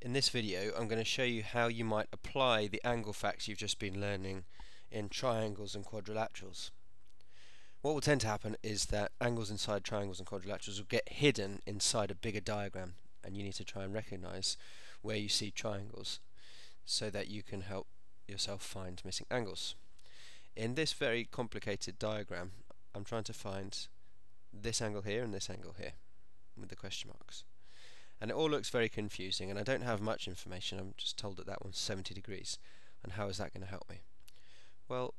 In this video I'm going to show you how you might apply the angle facts you've just been learning in triangles and quadrilaterals. What will tend to happen is that angles inside triangles and quadrilaterals will get hidden inside a bigger diagram, and you need to try and recognize where you see triangles so that you can help yourself find missing angles. In this very complicated diagram I'm trying to find this angle here and this angle here with the question marks. And it all looks very confusing, and I don't have much information. I'm just told that that one's 70 degrees. And how is that going to help me? Well,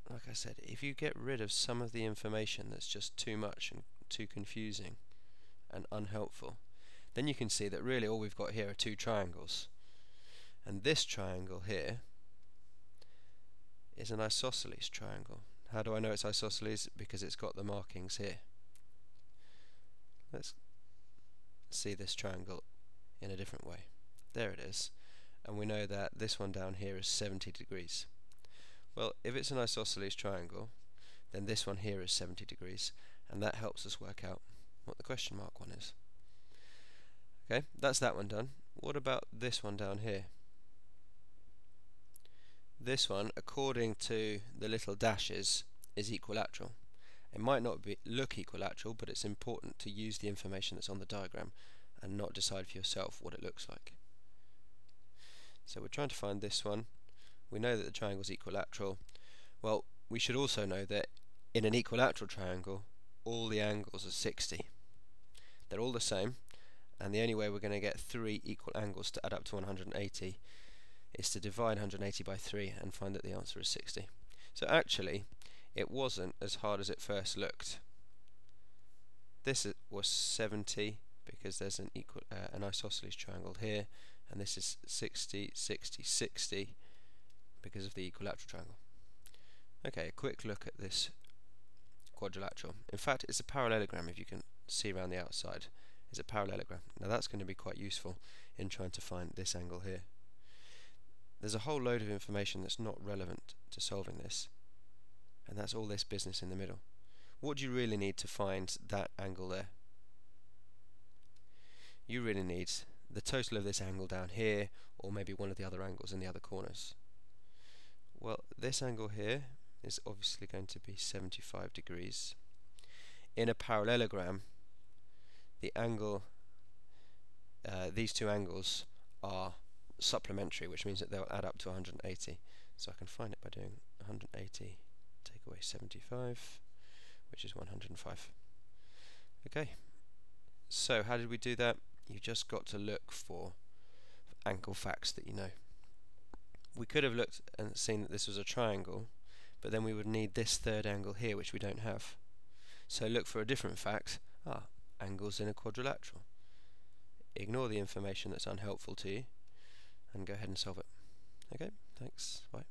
like I said, if you get rid of some of the information that's just too much and too confusing and unhelpful, then you can see that really all we've got here are two triangles. And this triangle here is an isosceles triangle. How do I know it's isosceles? Because it's got the markings here. Let's see this triangle in a different way. There it is, and we know that this one down here is 70 degrees. Well, if it's an isosceles triangle, then this one here is 70 degrees, and that helps us work out what the question mark one is. Okay, that's that one done. What about this one down here? This one, according to the little dashes, is equilateral. It might not look equilateral, but it's important to use the information that's on the diagram and not decide for yourself what it looks like. So we're trying to find this one. We know that the triangle is equilateral. Well, we should also know that in an equilateral triangle, all the angles are 60. They're all the same, and the only way we're going to get three equal angles to add up to 180 is to divide 180 by 3 and find that the answer is 60. So actually, it wasn't as hard as it first looked. This was 70 because there's an isosceles triangle here, and this is 60, 60, 60 because of the equilateral triangle. Okay, a quick look at this quadrilateral. In fact, it's a parallelogram. If you can see around the outside, it's a parallelogram. Now that's going to be quite useful in trying to find this angle here. There's a whole load of information that's not relevant to solving this, and that's all this business in the middle. What do you really need to find that angle there? You really need the total of this angle down here, or maybe one of the other angles in the other corners. Well, this angle here is obviously going to be 75 degrees. In a parallelogram, the angle, these two angles are supplementary, which means that they'll add up to 180. So I can find it by doing 180 take away 75, which is 105. Okay, so how did we do that? You just got to look for angle facts that you know. We could have looked and seen that this was a triangle, but then we would need this third angle here, which we don't have. So look for a different fact. Angles in a quadrilateral. Ignore the information that's unhelpful to you and go ahead and solve it. Okay, thanks, bye.